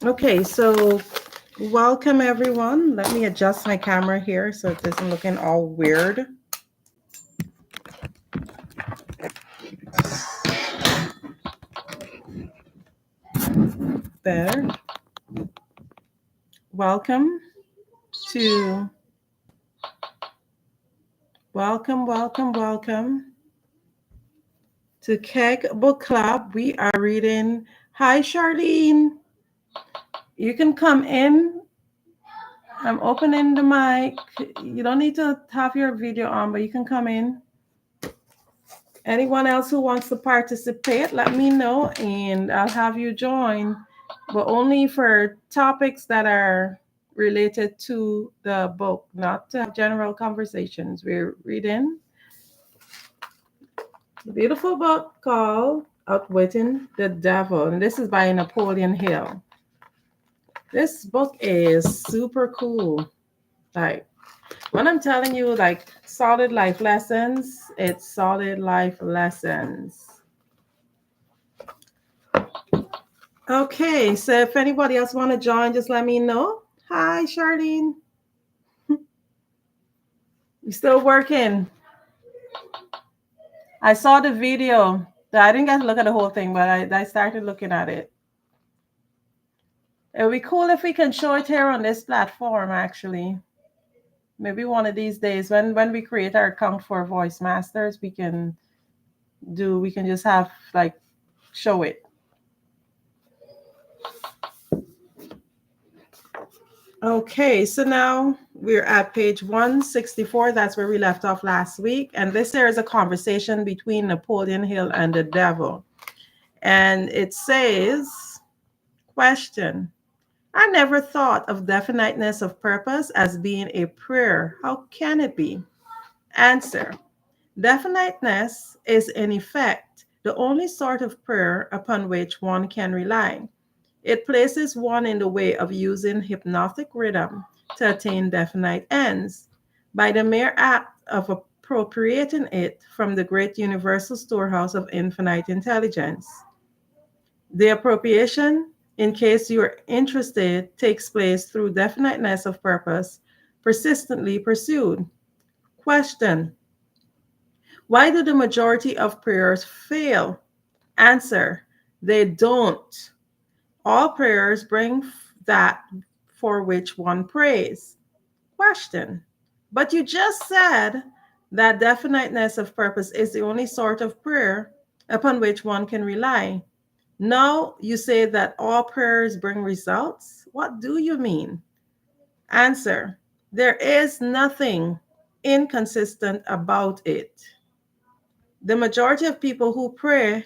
Okay, so welcome everyone. Let me adjust my camera here so it isn't looking all weird. There. Welcome to welcome to Keg Book Club. We are reading. Hi Charlene. You can come in. I'm opening the mic. You don't need to have your video on, but you can come in. Anyone else who wants to participate, let me know and I'll have you join, but only for topics that are related to the book, not to have general conversations. We're reading a beautiful book called Outwitting the Devil, and this is by Napoleon Hill. This book is super cool. Like, when I'm telling you, like, solid life lessons, it's solid life lessons. Okay, so if anybody else want to join, just let me know. Hi, Charlene. You still working? I saw the video. I didn't get to look at the whole thing, but I started looking at it. It would be cool if we can show it here on this platform, actually. Maybe one of these days when we create our account for Voice Masters, we can just have like show it. Okay, so now we're at page 164. That's where we left off last week. And this here is a conversation between Napoleon Hill and the devil. And it says, question, I never thought of definiteness of purpose as being a prayer. How can it be? Answer, definiteness is in effect the only sort of prayer upon which one can rely. It places one in the way of using hypnotic rhythm to attain definite ends by the mere act of appropriating it from the great universal storehouse of infinite intelligence. The appropriation, in case you are interested, takes place through definiteness of purpose, persistently pursued. Question, why do the majority of prayers fail? Answer, they don't. All prayers bring that for which one prays. Question. But you just said that definiteness of purpose is the only sort of prayer upon which one can rely. Now you say that all prayers bring results? What do you mean? Answer. There is nothing inconsistent about it. The majority of people who pray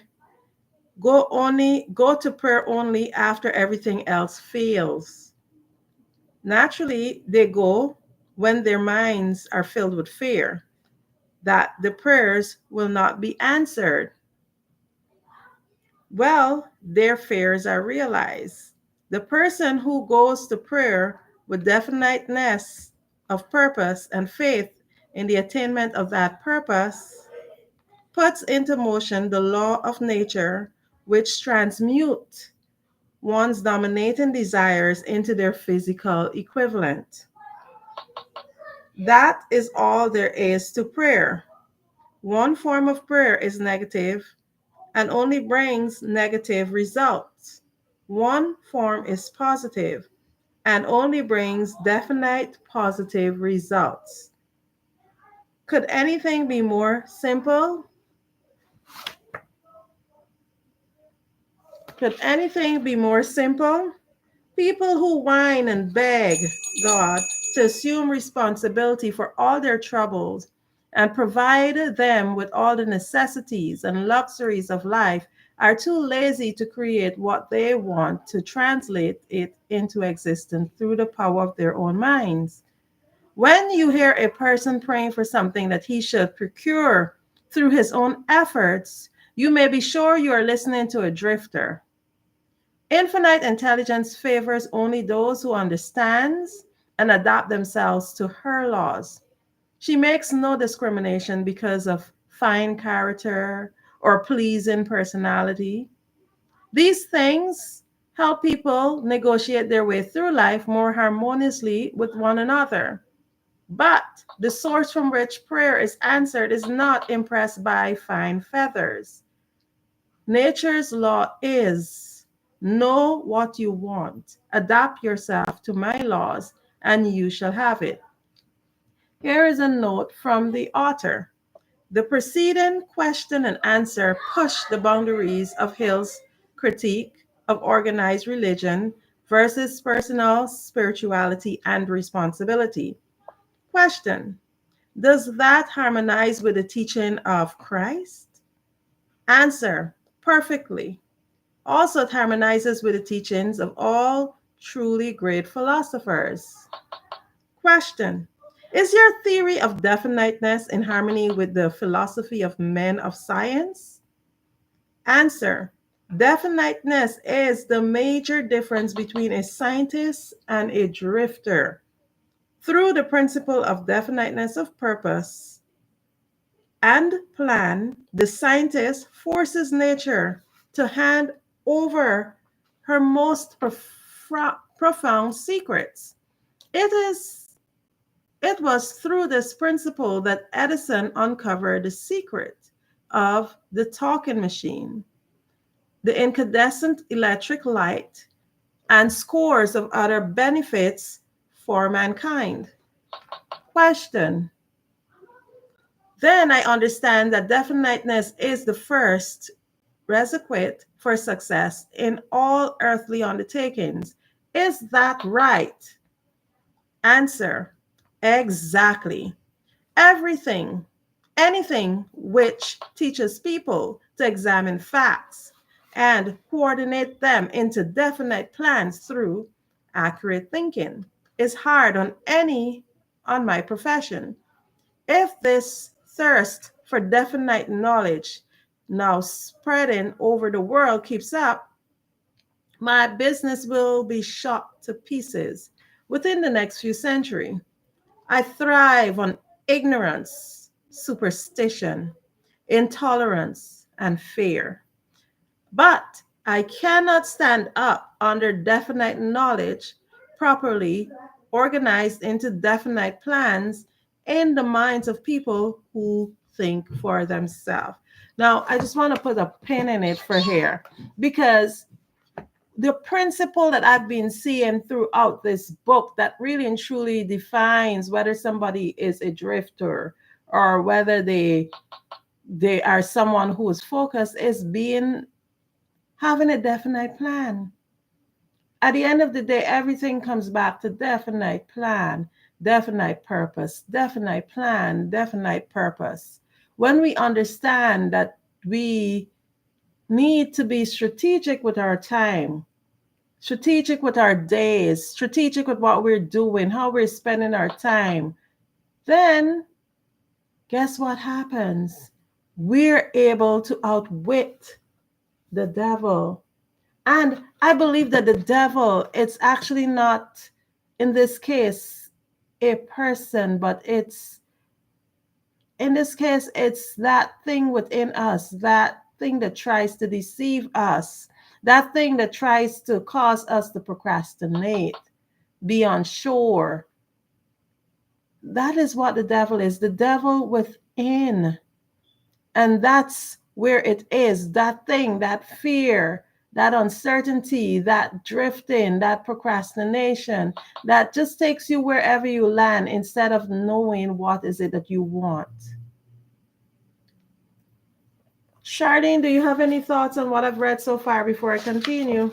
go to prayer only after everything else fails. Naturally, they go when their minds are filled with fear that the prayers will not be answered. Well, their fears are realized. The person who goes to prayer with definiteness of purpose and faith in the attainment of that purpose puts into motion the law of nature, which transmute one's dominating desires into their physical equivalent. That is all there is to prayer. One form of prayer is negative and only brings negative results. One form is positive and only brings definite positive results. Could anything be more simple? Could anything be more simple? People who whine and beg God to assume responsibility for all their troubles and provide them with all the necessities and luxuries of life are too lazy to create what they want to translate it into existence through the power of their own minds. When you hear a person praying for something that he should procure through his own efforts, you may be sure you are listening to a drifter. Infinite intelligence favors only those who understands and adapt themselves to her laws. She makes no discrimination because of fine character or pleasing personality. These things help people negotiate their way through life more harmoniously with one another. But the source from which prayer is answered is not impressed by fine feathers. Nature's law is know what you want, adapt yourself to my laws, and you shall have it. Here is a note from the author. The preceding question and answer push the boundaries of Hill's critique of organized religion versus personal spirituality and responsibility. Question: does that harmonize with the teaching of Christ? Answer: perfectly. Also, it harmonizes with the teachings of all truly great philosophers. Question: is your theory of definiteness in harmony with the philosophy of men of science? Answer: definiteness is the major difference between a scientist and a drifter. Through the principle of definiteness of purpose and plan, the scientist forces nature to hand over her most profound secrets. It is It was through this principle that Edison uncovered the secret of the talking machine, the incandescent electric light, and scores of other benefits for mankind. Question: then I understand that definiteness is the first requisite for success in all earthly undertakings. Is that right? Answer: exactly. Everything, anything which teaches people to examine facts and coordinate them into definite plans through accurate thinking is hard on my profession. If this thirst for definite knowledge now spreading over the world keeps up, my business will be shot to pieces within the next few centuries. I thrive on ignorance, superstition, intolerance, and fear. But I cannot stand up under definite knowledge, properly organized into definite plans in the minds of people who think for themselves. Now, I just want to put a pin in it for here because the principle that I've been seeing throughout this book that really and truly defines whether somebody is a drifter or whether they are someone who is focused is being having a definite plan. At the end of the day, everything comes back to definite plan, definite purpose, definite plan, definite purpose. When we understand that we need to be strategic with our time, strategic with our days, strategic with what we're doing, how we're spending our time, then guess what happens? We're able to outwit the devil. And I believe that the devil, it's actually not, in this case, a person, but in this case, it's that thing within us, that thing that tries to deceive us, that thing that tries to cause us to procrastinate, be unsure. That is what the devil is, the devil within. And that's where it is, that thing, that fear, that uncertainty, that drifting, that procrastination, that just takes you wherever you land instead of knowing what is it that you want. Charlene, do you have any thoughts on what I've read so far before I continue?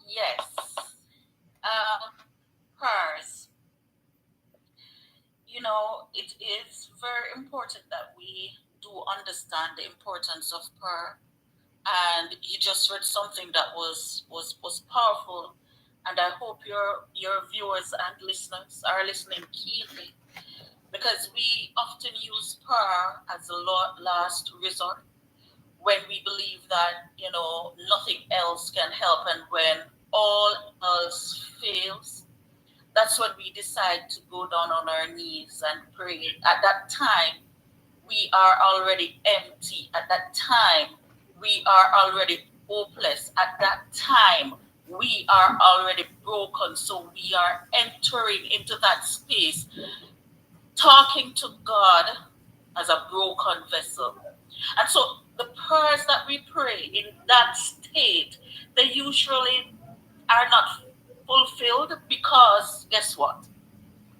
Yes. Hers. It is very important that we do understand the importance of prayer. And you just read something that was powerful. And I hope your viewers and listeners are listening keenly because we often use prayer as a last resort when we believe that nothing else can help, and when all else fails, that's when we decide to go down on our knees and pray. At that time, we are already empty. At that time, we are already hopeless. At that time, we are already broken. So we are entering into that space, talking to God as a broken vessel. And so the prayers that we pray in that state, they usually are not fulfilled because guess what?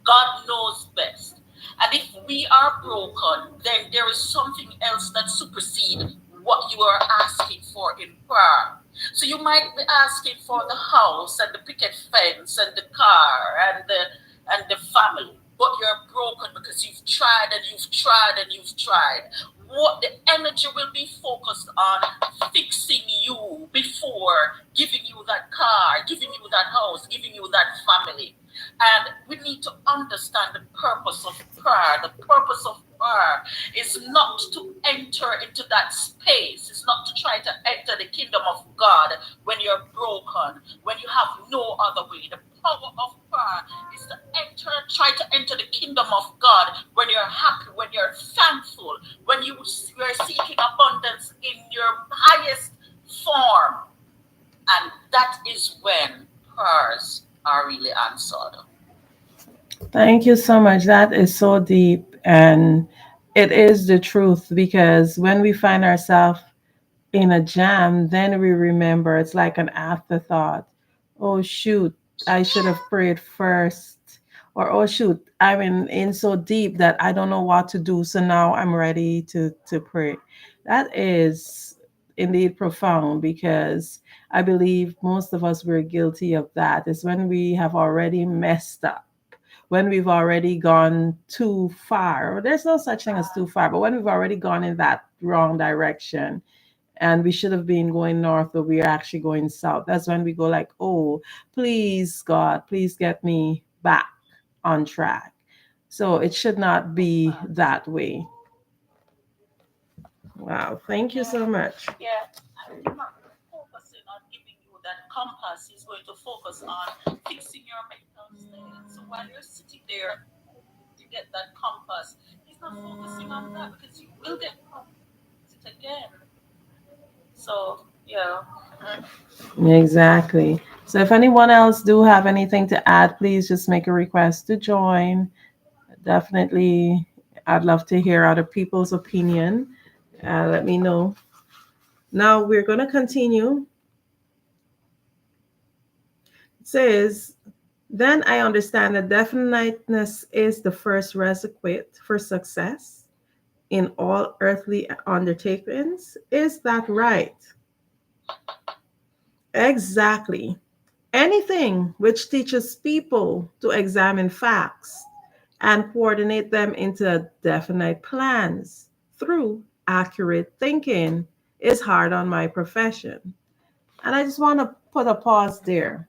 God knows best. And if we are broken, then there is something else that supersedes what you are asking for in prayer. So you might be asking for the house and the picket fence and the car and the family, but you're broken because you've tried and you've tried and you've tried. What the energy will be focused on fixing you before giving you that car, giving you that house, giving you that family. And we need to understand the purpose of prayer. The purpose of prayer is not to enter into that space, it's not to try to enter the kingdom of God when you're broken, when you have no other way. The power of prayer is to try to enter the kingdom of God when you're happy, when you're thankful, when you're seeking abundance in your highest form. And that is when prayers are really answered. Thank you so much. That is so deep. And it is the truth because when we find ourselves in a jam, then we remember it's like an afterthought. Oh, shoot, I should have prayed first. Or, oh, shoot, I'm in so deep that I don't know what to do. So now I'm ready to pray. That is indeed profound because I believe most of us were guilty of that. It's when we have already messed up, when we've already gone too far. There's no such thing as too far, but when we've already gone in that wrong direction and we should have been going north, but we're actually going south, that's when we go like, oh, please, God, please get me back on track. So it should not be that way. Wow. Thank you Yeah, so much. yeah. And he's not focusing on giving you that compass. He's going to focus on fixing your mental state. So while you're sitting there to get that compass, he's not focusing on that because you will get it again. So yeah. Mhm. Exactly. So if anyone else do have anything to add, please just make a request to join. Definitely, I'd love to hear other people's opinion. Let me know. Now we're going to continue. It says, then I understand that definiteness is the first requisite for success in all earthly undertakings. Is that right? Exactly. Anything which teaches people to examine facts and coordinate them into definite plans through accurate thinking is hard on my profession. And I just want to put a pause there.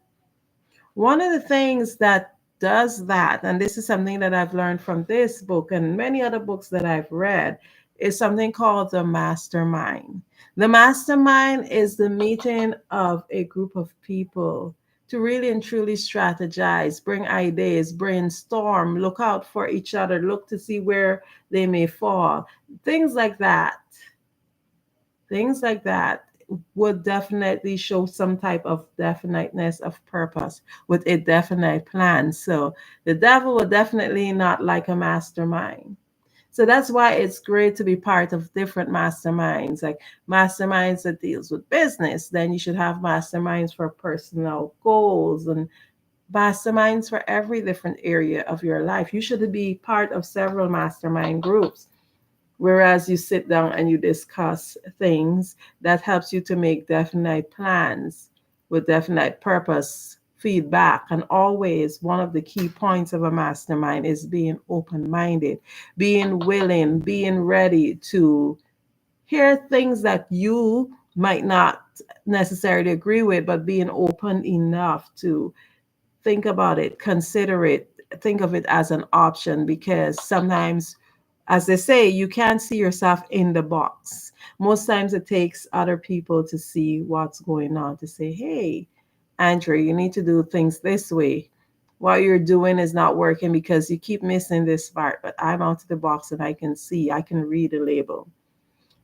One of the things that does that, and this is something that I've learned from this book and many other books that I've read, is something called the mastermind. The mastermind is the meeting of a group of people to really and truly strategize, bring ideas, brainstorm, look out for each other, look to see where they may fall, things like that. Things like that would definitely show some type of definiteness of purpose with a definite plan. So the devil would definitely not like a mastermind. So that's why it's great to be part of different masterminds, like masterminds that deals with business. Then you should have masterminds for personal goals and masterminds for every different area of your life. You should be part of several mastermind groups, whereas you sit down and you discuss things that helps you to make definite plans with definite purpose, feedback. And always one of the key points of a mastermind is being open-minded, being willing, being ready to hear things that you might not necessarily agree with, but being open enough to think about it, consider it, think of it as an option, because sometimes, as they say, you can't see yourself in the box. Most times it takes other people to see what's going on, to say, hey, Andrew, you need to do things this way. What you're doing is not working because you keep missing this part, but I'm out of the box and I can see, I can read the label.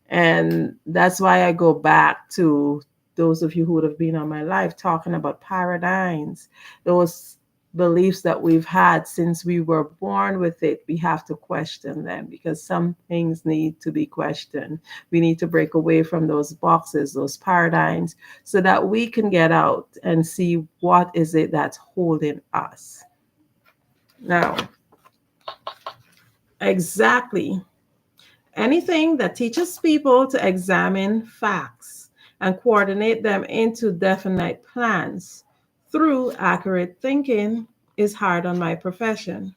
And that's why I go back to those of you who would have been on my live, talking about paradigms, those beliefs that we've had since we were born with it. We have to question them because some things need to be questioned. We need to break away from those boxes, those paradigms, so that we can get out and see what is it that's holding us. Now, exactly. Anything that teaches people to examine facts and coordinate them into definite plans through accurate thinking is hard on my profession.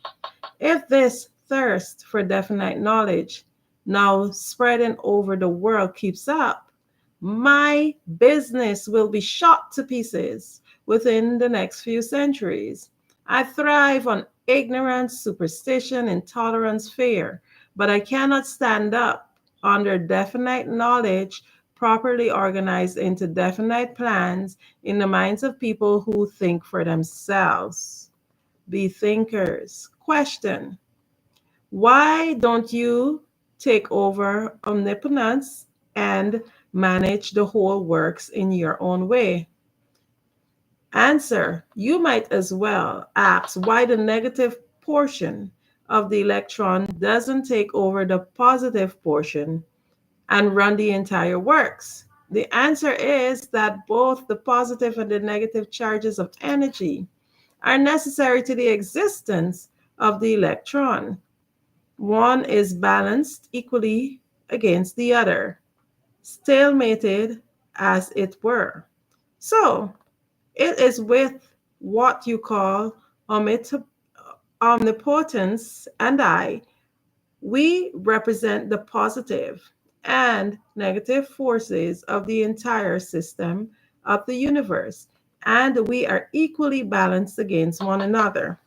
If this thirst for definite knowledge now spreading over the world keeps up, my business will be shot to pieces within the next few centuries. I thrive on ignorance, superstition, intolerance, fear, but I cannot stand up under definite knowledge properly organized into definite plans in the minds of people who think for themselves. Be thinkers. Question: why don't you take over omnipotence and manage the whole works in your own way? Answer: you might as well ask why the negative portion of the electron doesn't take over the positive portion and run the entire works. The answer is that both the positive and the negative charges of energy are necessary to the existence of the electron. One is balanced equally against the other, stalemated as it were. So it is with what you call omnipotence and I, we represent the positive and negative forces of the entire system of the universe, and we are equally balanced against one another.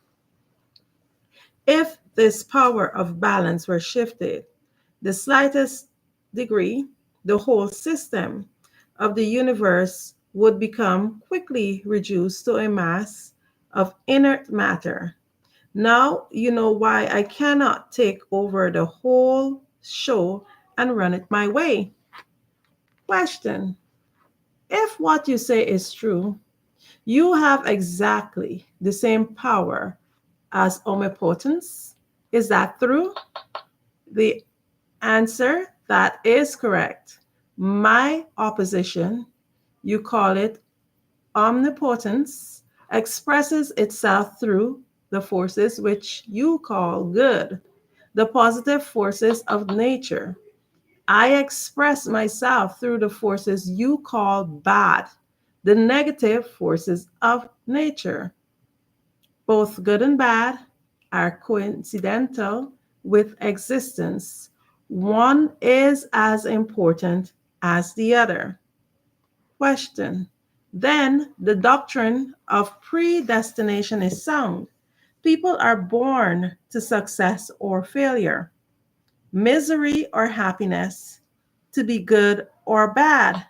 If this power of balance were shifted the slightest degree, the whole system of the universe would become quickly reduced to a mass of inert matter. Now you know why I cannot take over the whole show and run it my way. Question: if what you say is true, you have exactly the same power as omnipotence. Is that true? The answer: that is correct. My opposition, you call it omnipotence, expresses itself through the forces which you call good, the positive forces of nature. I express myself through the forces you call bad, the negative forces of nature. Both good and bad are coincidental with existence. One is as important as the other. Question: then the doctrine of predestination is sound. People are born to success or failure, misery or happiness, to be good or bad,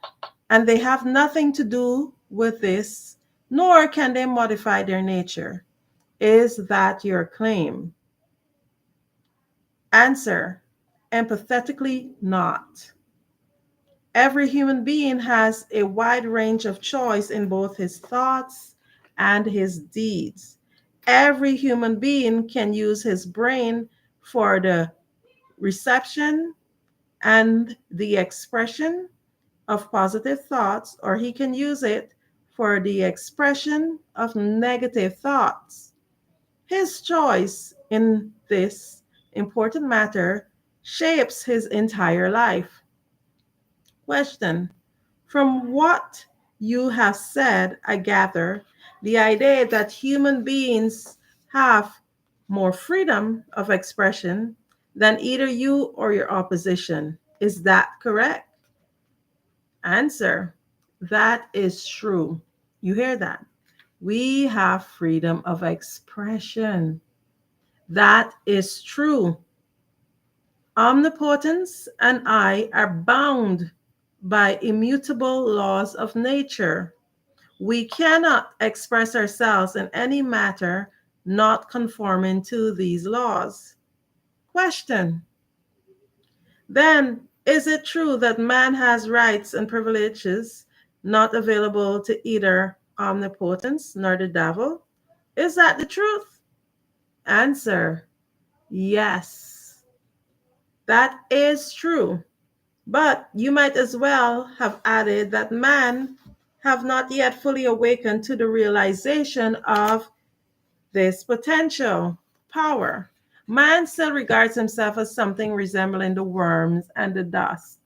and they have nothing to do with this, nor can they modify their nature. Is that your claim? Answer: empathetically, not. Every human being has a wide range of choice in both his thoughts and his deeds. Every human being can use his brain for the reception and the expression of positive thoughts, or he can use it for the expression of negative thoughts. His choice in this important matter shapes his entire life. Question: from what you have said, I gather the idea that human beings have more freedom of expression than either you or your opposition. Is that correct? Answer: that is true. You hear that? We have freedom of expression. That is true. Omnipotence and I are bound by immutable laws of nature. We cannot express ourselves in any matter not conforming to these laws. Question: then, is it true that man has rights and privileges not available to either omnipotence nor the devil? Is that the truth? Answer: yes, that is true. But you might as well have added that man have not yet fully awakened to the realization of this potential power. Man still regards himself as something resembling the worms and the dust,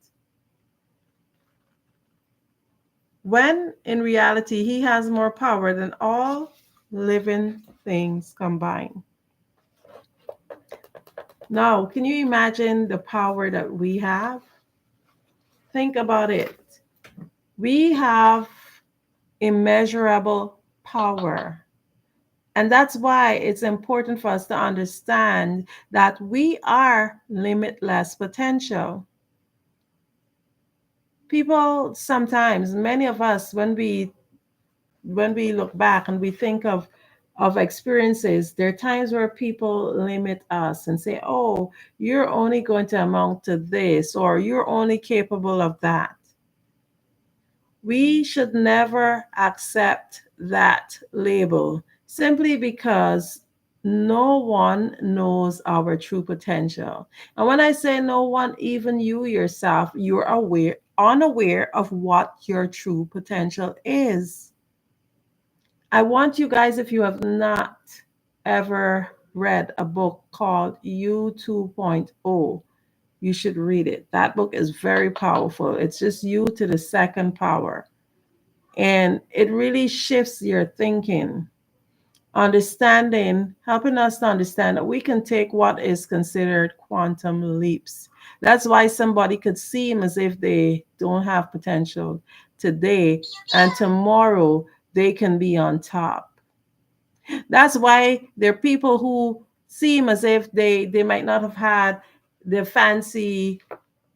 when in reality he has more power than all living things combined. Now, can you imagine the power that we have? Think about it. We have immeasurable power. And that's why it's important for us to understand that we are limitless potential. People sometimes, many of us, when we look back and we think of experiences, there are times where people limit us and say, "Oh, you're only going to amount to this," or "You're only capable of that." We should never accept that label simply because no one knows our true potential. And when I say no one, even you yourself, you're unaware of what your true potential is. I want you guys, if you have not ever read a book called You 2.0, you should read it. That book is very powerful. It's just you to the second power. And it really shifts your thinking, understanding, helping us to understand that we can take what is considered quantum leaps. That's why somebody could seem as if they don't have potential today, and tomorrow they can be on top. That's why there are people who seem as if they might not have had the fancy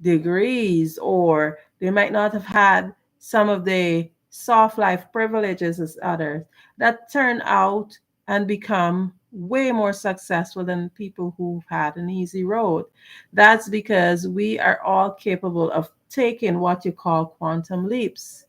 degrees, or they might not have had some of the soft life privileges as others, that turn out and become way more successful than people who've had an easy road. That's because we are all capable of taking what you call quantum leaps.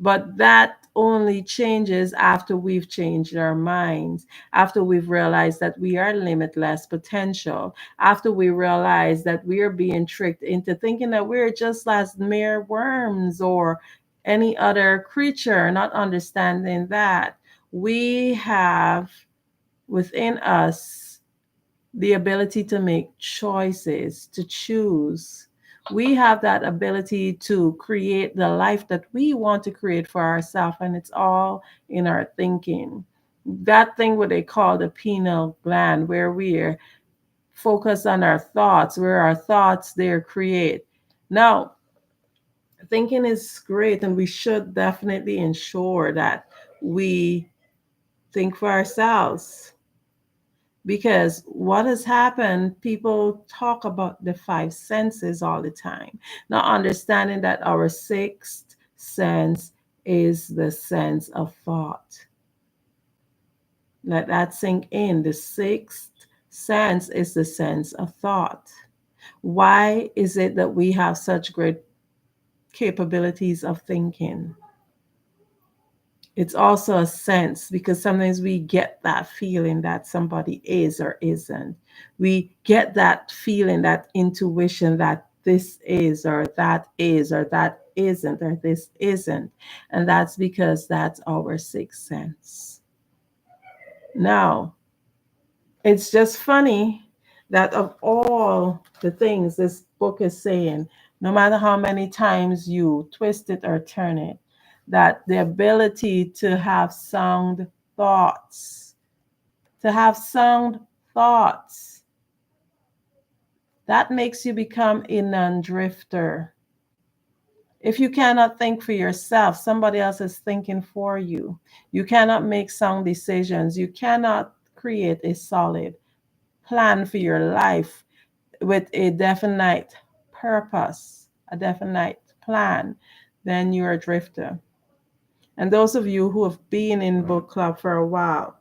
But that only changes after we've changed our minds, after we've realized that we are limitless potential, after we realize that we are being tricked into thinking that we're just as mere worms or any other creature, not understanding that we have within us the ability to make choices, to choose. We have that ability to create the life that we want to create for ourselves, and it's all in our thinking. That thing what they call the pineal gland, where we're focused on our thoughts, where our thoughts there create. Now, thinking is great, and we should definitely ensure that we think for ourselves. Because what has happened, people talk about the five senses all the time, not understanding that our sixth sense is the sense of thought. Let that sink in. The sixth sense is the sense of thought. Why is it that we have such great capabilities of thinking? It's also a sense, because sometimes we get that feeling that somebody is or isn't. We get that feeling, that intuition that this is or that isn't or this isn't. And that's because that's our sixth sense. Now, it's just funny that of all the things this book is saying, no matter how many times you twist it or turn it, that the ability to have sound thoughts, to have sound thoughts, that makes you become a non drifter. If you cannot think for yourself, somebody else is thinking for you. You cannot make sound decisions. You cannot create a solid plan for your life with a definite purpose, a definite plan. Then you're a drifter. And those of you who have been in book club for a while,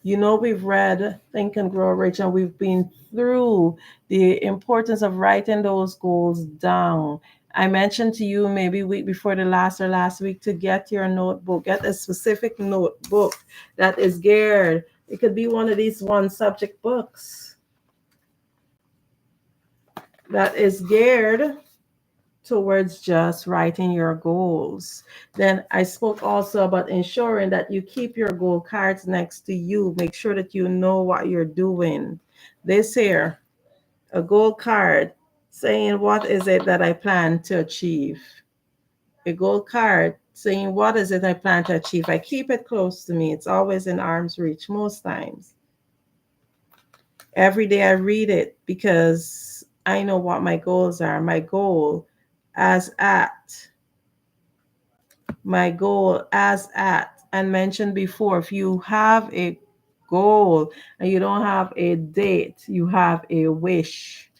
you know we've read Think and Grow Rich, and we've been through the importance of writing those goals down I mentioned to you maybe week before the last or last week to get your notebook, get a specific notebook that is geared. It could be one of these one subject books that is geared towards just writing your goals. Then I spoke also about ensuring that you keep your goal cards next to you. Make sure that you know what you're doing. This here, a goal card saying what is it that I plan to achieve. A goal card saying what is it I plan to achieve. I keep it close to me. It's always in arm's reach most times. Every day I read it because I know what my goals are. As at and mentioned before, if you have a goal and you don't have a date, you have a wish.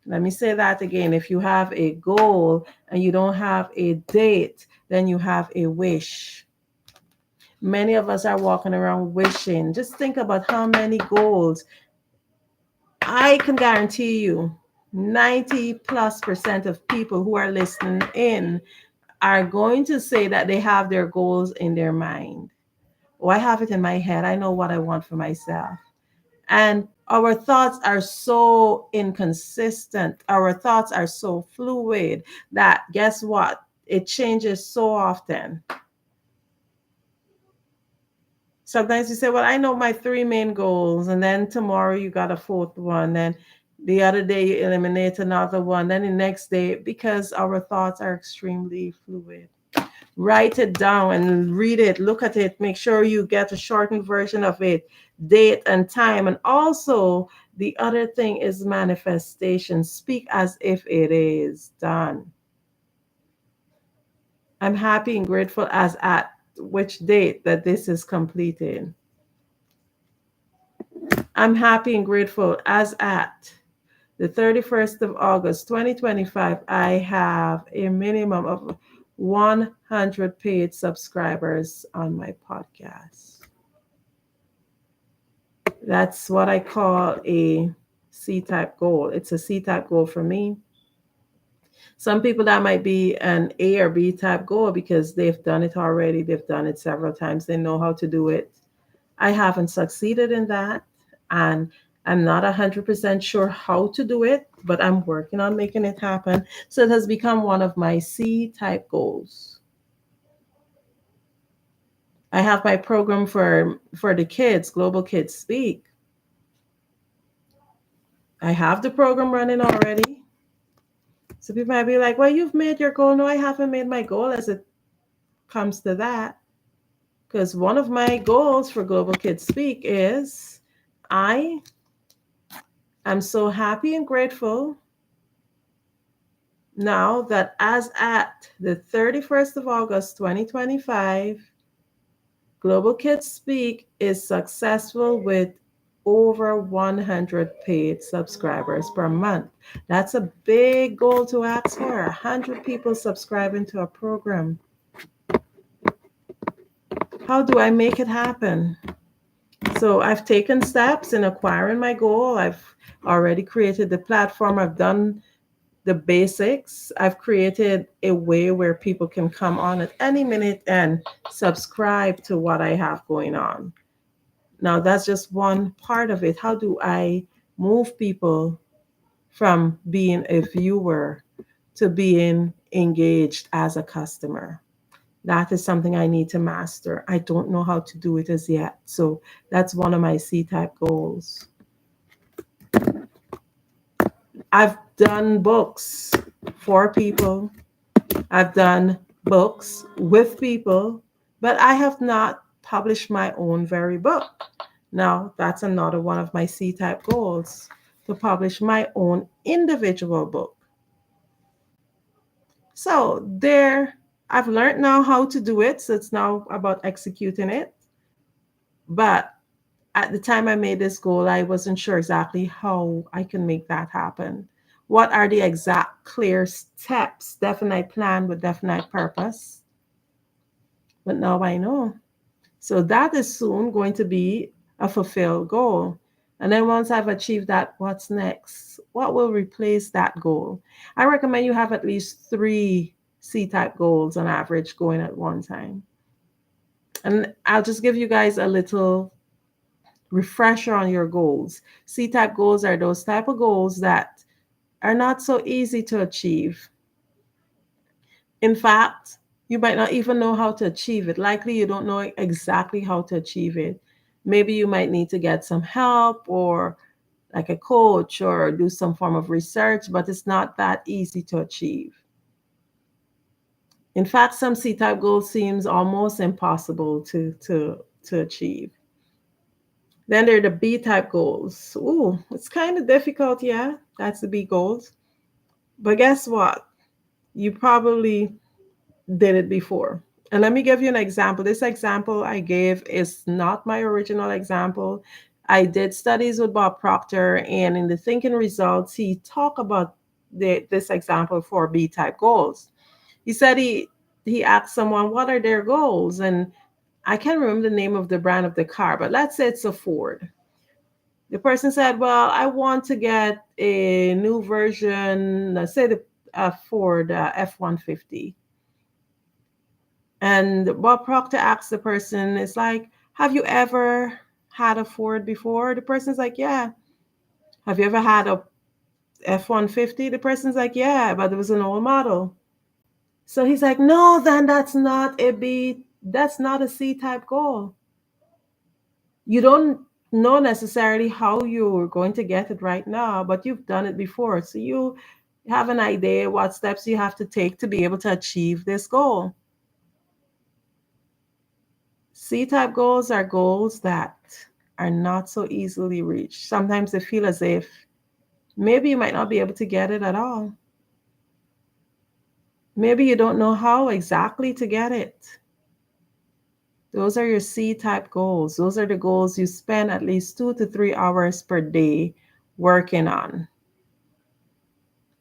Let me say that again. If you have a goal and you don't have a date, then you have a wish. Many of us are walking around wishing. Just think about how many goals. I can guarantee you 90+% of people who are listening in are going to say that they have their goals in their mind. Oh, I have it in my head. I know what I want for myself. And our thoughts are so inconsistent. Our thoughts are so fluid that guess what? It changes so often. Sometimes you say, well, I know my three main goals. And then tomorrow you got a fourth one. Then the other day you eliminate another one. Then the next day, because our thoughts are extremely fluid. Write it down and read it, look at it, make sure you get a shortened version of it, date and time. And also, the other thing is manifestation. Speak as if it is done. I'm happy and grateful as at which date that this is completed. I'm happy and grateful as at the 31st of August, 2025, I have a minimum of 100 paid subscribers on my podcast. That's what I call a C-type goal. It's a C-type goal for me. Some people that might be an A or B type goal because they've done it already. They've done it several times. They know how to do it. I haven't succeeded in that. And I'm not 100% sure how to do it, but I'm working on making it happen. So it has become one of my C-type goals. I have my program for the kids, Global Kids Speak. I have the program running already. So people might be like, well, you've made your goal. No, I haven't made my goal as it comes to that. Because one of my goals for Global Kids Speak is I am so happy and grateful now that as at the 31st of August, 2025, Global Kids Speak is successful with over 100 paid subscribers per month. That's a big goal to ask for. 100 people subscribing to a program. How do I make it happen? So I've taken steps in acquiring my goal. I've already created the platform. I've done the basics. I've created a way where people can come on at any minute and subscribe to what I have going on. Now, that's just one part of it. How do I move people from being a viewer to being engaged as a customer? That is something I need to master. I don't know how to do it as yet. So that's one of my C-type goals. I've done books for people. I've done books with people, but I have not published my own very book. Now, that's another one of my C-type goals, to publish my own individual book. So there, I've learned now how to do it. So it's now about executing it. But at the time I made this goal, I wasn't sure exactly how I can make that happen. What are the exact clear steps, definite plan with definite purpose? But now I know. So that is soon going to be a fulfilled goal. And then once I've achieved that, what's next? What will replace that goal? I recommend you have at least three C type goals on average going at one time. And I'll just give you guys a little refresher on your goals. C type goals are those type of goals that are not so easy to achieve. In fact, you might not even know how to achieve it. Likely, you don't know exactly how to achieve it. Maybe you might need to get some help or like a coach or do some form of research, but it's not that easy to achieve. In fact, some C type goals seems almost impossible to achieve. Then there are the B type goals. Ooh, it's kind of difficult, yeah. That's the B goals. But guess what? You probably did it before. And let me give you an example. This example I gave is not my original example. I did studies with Bob Proctor, and in the thinking results, he talked about this example for B type goals. He said he asked someone, "What are their goals?" And I can't remember the name of the brand of the car, but let's say it's a Ford. The person said, "Well, I want to get a new version, let's say the Ford F-150." And Bob Proctor asked the person, it's like, "Have you ever had a Ford before?" The person's like, "Yeah." "Have you ever had a F-150?" The person's like, "Yeah, but it was an old model." So he's like, "No, then that's not a C type goal. You don't know necessarily how you're going to get it right now, but you've done it before. So you have an idea what steps you have to take to be able to achieve this goal." C type goals are goals that are not so easily reached. Sometimes they feel as if maybe you might not be able to get it at all. Maybe you don't know how exactly to get it. Those are your C type goals. Those are the goals you spend at least 2 to 3 hours per day working on.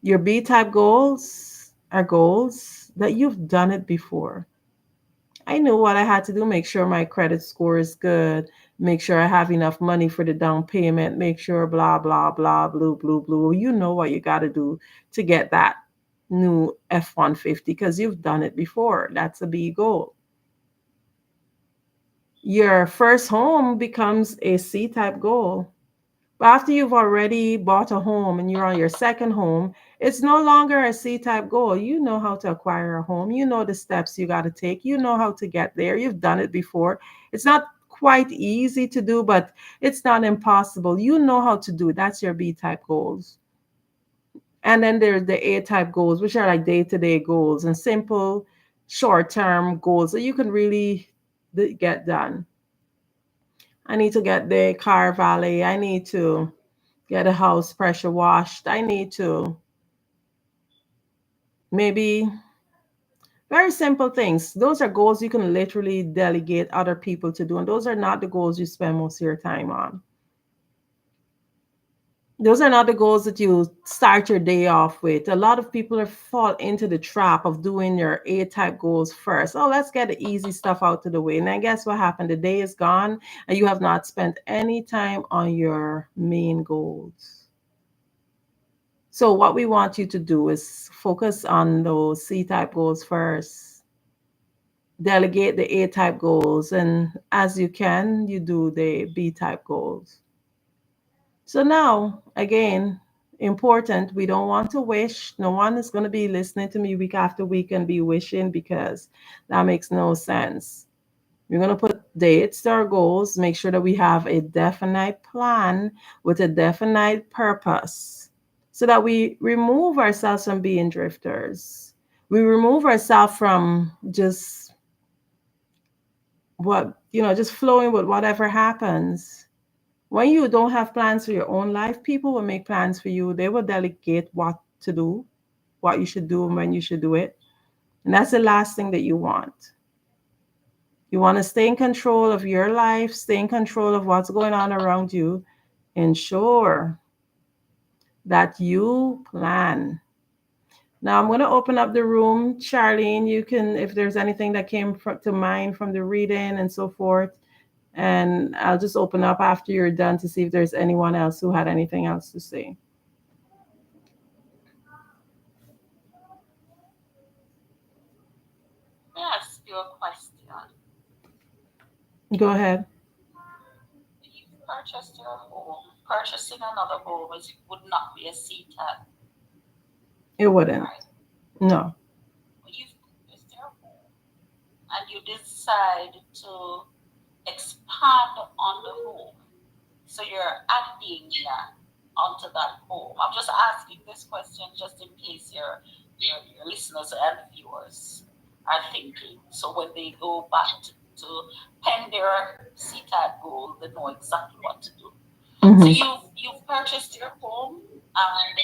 Your B type goals are goals that you've done it before. I knew what I had to do, make sure my credit score is good, make sure I have enough money for the down payment, make sure blah, blah, blah, blue, blue, blue. You know what you got to do to get that new F-150 because you've done it before. That's a B goal. Your first home becomes a C type goal. But after you've already bought a home and you're on your second home, it's no longer a C type goal. You know how to acquire a home. You know the steps you got to take. You know how to get there. You've done it before. It's not quite easy to do, but it's not impossible. You know how to do it. That's your B type goals. And then there's the A type goals, which are like day to day goals and simple short term goals that you can really get done. I need to get the car valet. I need to get a house pressure washed. I need to maybe very simple things. Those are goals you can literally delegate other people to do. And those are not the goals you spend most of your time on. Those are not the goals that you start your day off with. A lot of people are fall into the trap of doing your A type goals first. Oh, let's get the easy stuff out of the way. And then guess what happened? The day is gone and you have not spent any time on your main goals. So what we want you to do is focus on those C type goals first. Delegate the A type goals, and as you can, you do the B type goals. So now, again, important, we don't want to wish. No one is going to be listening to me week after week and be wishing because that makes no sense. We're going to put dates to our goals, make sure that we have a definite plan with a definite purpose so that we remove ourselves from being drifters. We remove ourselves from just just flowing with whatever happens. When you don't have plans for your own life, people will make plans for you. They will delegate what to do, what you should do, and when you should do it. And that's the last thing that you want. You want to stay in control of your life, stay in control of what's going on around you. Ensure that you plan. Now I'm going to open up the room. Charlene, you can, if there's anything that came to mind from the reading and so forth, And I'll just open up after you're done to see if there's anyone else who had anything else to say. May I ask you a question? Go ahead. You've purchased your home. Purchasing another home would not be a CTAG, It wouldn't. right? No. But you've purchased your home and you decide to expand on the home. So you're adding onto that home. I'm just asking this question just in case your listeners and viewers are thinking. So when they go back to pen their CTAD goal, they know exactly what to do. So Hmm. you've purchased your home, and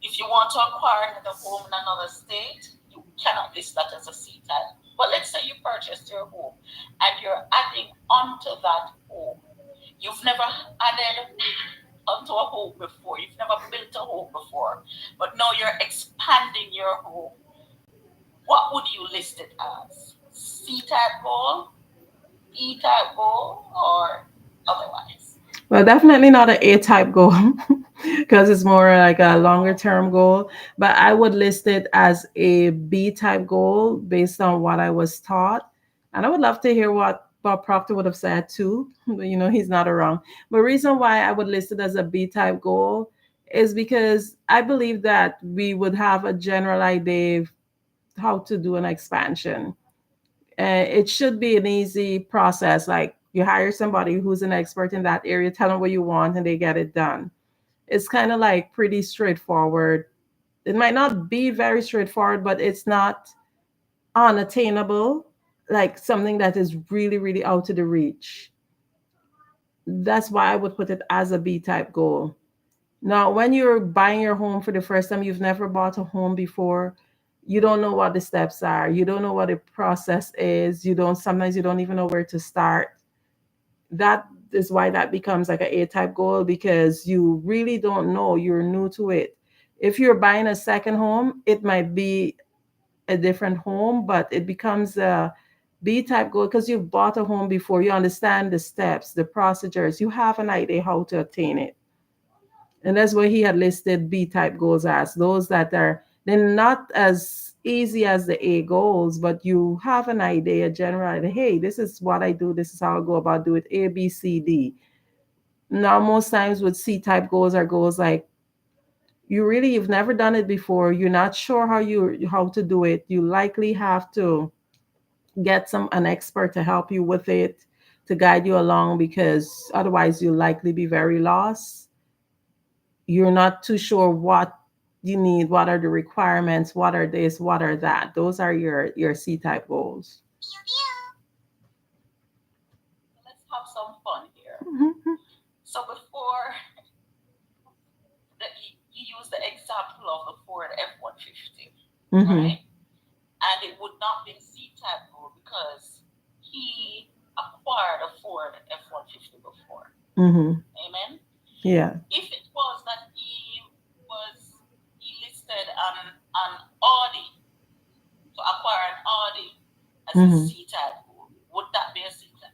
if you want to acquire another home in another state, you cannot list that as a CTAD. But let's say you purchased your home and you're adding onto that home. You've never added onto a home before. You've never built a home before. But now you're expanding your home. What would you list it as? C type goal, E type goal, or otherwise? Well, definitely not an A type goal because it's more like a longer term goal. But I would list it as a B type goal based on what I was taught. And I would love to hear what Bob Proctor would have said too. But he's not around. But reason why I would list it as a B type goal is because I believe that we would have a general idea of how to do an expansion. It should be an easy process. Like you hire somebody who's an expert in that area, tell them what you want, and they get it done. It's kind of like pretty straightforward. It might not be very straightforward, but it's not unattainable, like something that is really, really out of the reach. That's why I would put it as a B type goal. Now, when you're buying your home for the first time, you've never bought a home before, you don't know what the steps are. You don't know what the process is. Sometimes you don't even know where to start. That is why that becomes like a A-type goal because you really don't know. You're new to it. If you're buying a second home, it might be a different home, but it becomes a B-type goal because you've bought a home before. You understand the steps, the procedures. You have an idea how to attain it. And that's why he had listed B type goals as those that are they're not as easy as the A goals, but you have an idea, general idea. Hey, this is what I do. This is how I go about do it. A, B, C, D. Now, most times with C type goals are goals like you've never done it before. You're not sure how to do it. You likely have to get an expert to help you with it, to guide you along because otherwise you'll likely be very lost. You're not too sure what you need, what are the requirements, what are this, what are that. Those are your C type goals. Let's have some fun here. Mhm. So before you use the example of the Ford F-150, Mhm. right? And it would not be a C-type goal because he acquired a Ford F-150 before. Mhm. Amen. Yeah. If it was that he listed an Audi to acquire an Audi as a Mhm. C-type goal, would that be a C-type?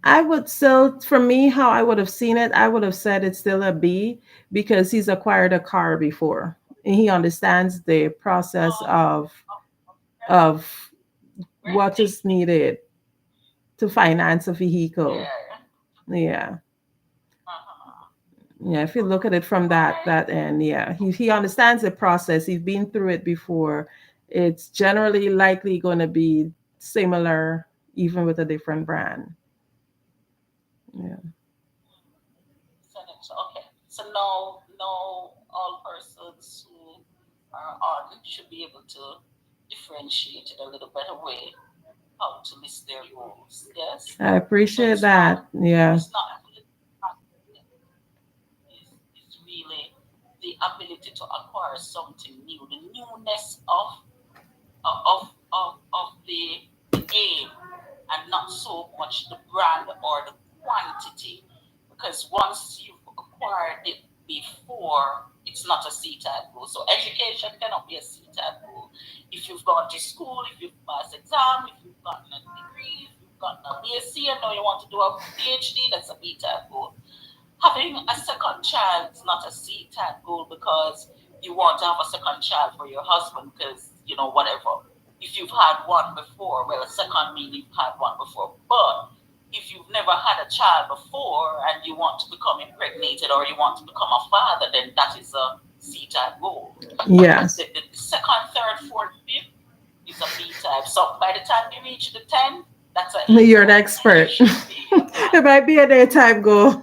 I would still, for me, how I would have seen it, I would have said it's still a B because he's acquired a car before and he understands the process Oh, of great what is thinking. needed to finance a vehicle. Yeah. Yeah. Uh-huh. Yeah, if you look at it from that Okay. that end, yeah, he understands the process. He's been through it before. It's generally likely going to be similar, even with a different brand. Yeah. So okay. So no, all persons who are on should be able to differentiate in a little better way how to list their goals. Yes. I So appreciate that. Yeah. it's not it's really the ability to acquire something new, the newness of the aim, and not so much the brand or the quantity. Because once you've acquired it before, it's not a C type goal. So education cannot be a C type goal. If you've gone to school, if you've passed exam, if you've gotten a degree, gotten a BSc and now you want to do a PhD, that's a B type goal. Having a second child is not a C type goal because you want to have a second child for your husband because, whatever. If you've had one before, well, a second meaning you've had one before. But if you've never had a child before and you want to become impregnated or you want to become a father, then that is a C type goal. Yes. The second, third, fourth, fifth is a B type. So by the time you reach the 10, that's a A You're an type. And you expert. should be a It plan. might be a daytime goal.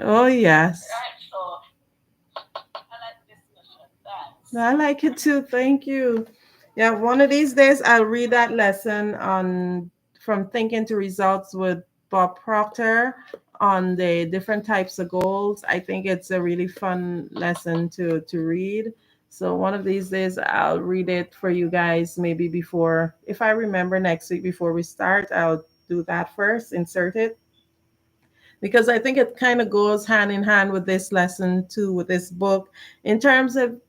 Oh, yes. Right? So I like the discussion. Thanks. I like it too. Thank you. Yeah, one of these days I'll read that lesson on from thinking to results with Bob Proctor on the different types of goals. I think it's a really fun lesson to read. So one of these days I'll read it for you guys maybe before if I remember next week before we start, I'll do that first, insert it because I think it kind of goes hand in hand with this lesson too, with this book, in terms of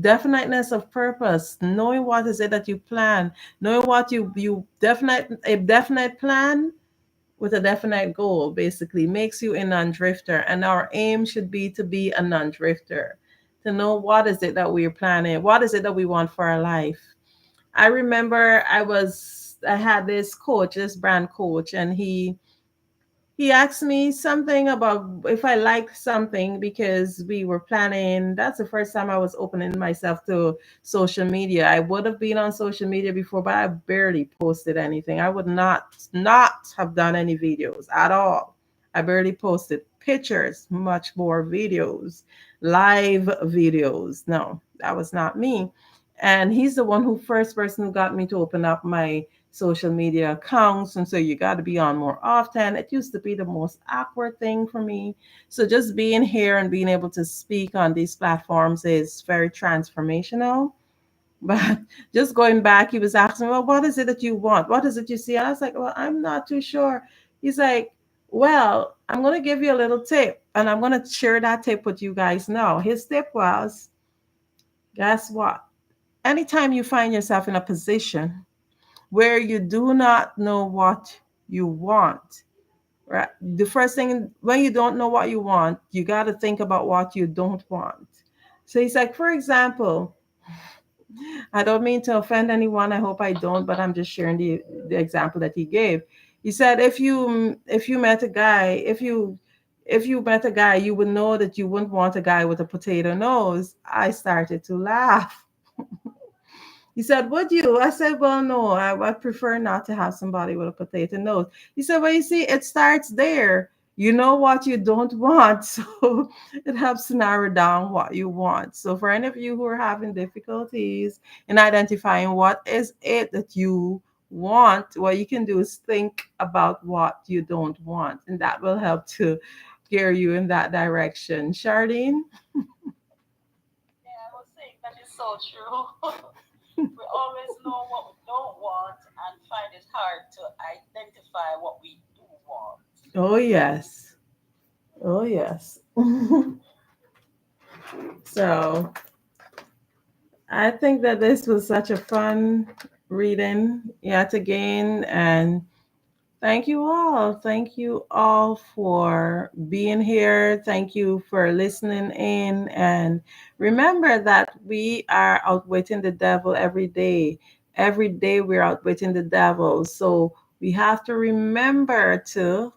definiteness of purpose, knowing what is it that you plan, knowing what you definite a definite plan with a definite goal basically makes you a non-drifter, and our aim should be a non-drifter, to know what is it that we're planning, what is it that we want for our life. I remember I had this coach, this brand coach, and he asked me something about if I liked something because we were planning. That's the first time I was opening myself to social media. I would have been on social media before, but I barely posted anything. I would not have done any videos at all. I barely posted pictures, much more videos, live videos. No, that was not me. And he's the one who first person who got me to open up my social media accounts and so you got to be on more often. It used to be the most awkward thing for me. So just being here and being able to speak on these platforms is very transformational. But just going back, he was asking, well, what is it that you want? What is it you see? And I was like, well, I'm not too sure. He's like, well, I'm going to give you a little tip and I'm going to share that tip with you guys now. His tip was, guess what? Anytime you find yourself in a position where you do not know what you want, right? The first thing, when you don't know what you want, you got to think about what you don't want. So he's like, for example, I don't mean to offend anyone. I hope I don't, but I'm just sharing the example that he gave. He said, if you met a guy, if you met a guy, you would know that you wouldn't want a guy with a potato nose. I started to laugh. He said, would you? I said, well, no, I prefer not to have somebody with a potato nose. He said, well, you see, it starts there. You know what you don't want. So it helps to narrow down what you want. So for any of you who are having difficulties in identifying what is it that you want, what you can do is think about what you don't want. And that will help to gear you in that direction. Charlene? Yeah, I was saying that is so true. We always know what we don't want and find it hard to identify what we do want. Oh, yes. Oh, yes. So I think that this was such a fun reading yet again. And thank you all. Thank you all for being here. Thank you for listening in. And remember that we are outwitting the devil every day. Every day we're outwitting the devil. So we have to remember to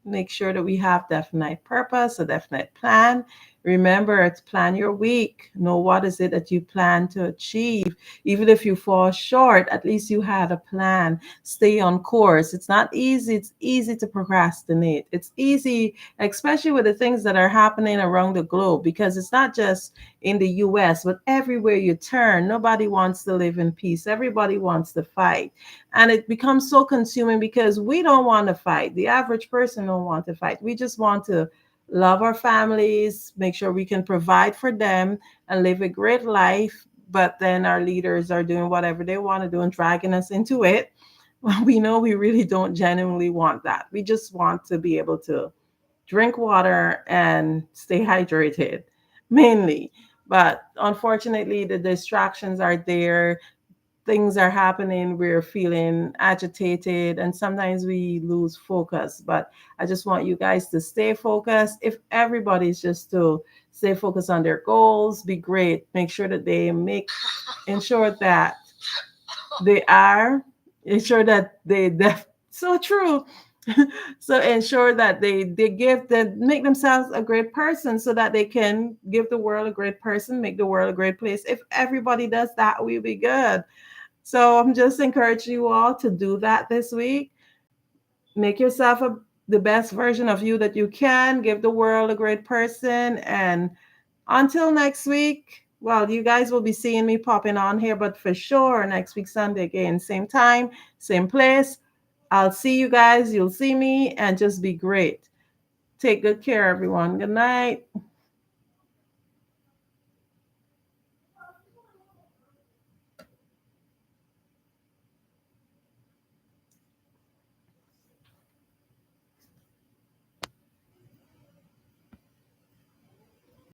make sure that we have definite purpose, a definite plan. Remember to plan your week. Know what is it that you plan to achieve. Even if you fall short, at least you had a plan. Stay on course. It's not easy. It's easy to procrastinate. It's easy, especially with the things that are happening around the globe, because it's not just in the US, but everywhere you turn, nobody wants to live in peace. Everybody wants to fight. And it becomes so consuming because we don't want to fight. The average person don't want to fight. We just want to love our families, make sure we can provide for them and live a great life. But then our leaders are doing whatever they want to do and dragging us into it. Well, we know we really don't genuinely want that. We just want to be able to drink water and stay hydrated mainly. But unfortunately, the distractions are there. things are happening, we're feeling agitated, and sometimes we lose focus. But I just want you guys to stay focused. If everybody's just to stay focused on their goals, be great. Make sure that they ensure that they are, ensure that so true. So ensure that they give the make themselves a great person so that they can give the world a great person, make the world a great place. If everybody does that, we'll be good. So I'm just encouraging you all to do that this week. Make yourself the best version of you that you can. Give the world a great person. And until next week, well, you guys will be seeing me popping on here, but for sure, next week, Sunday again, same time, same place. I'll see you guys. You'll see me, and just be great. Take good care, everyone. Good night.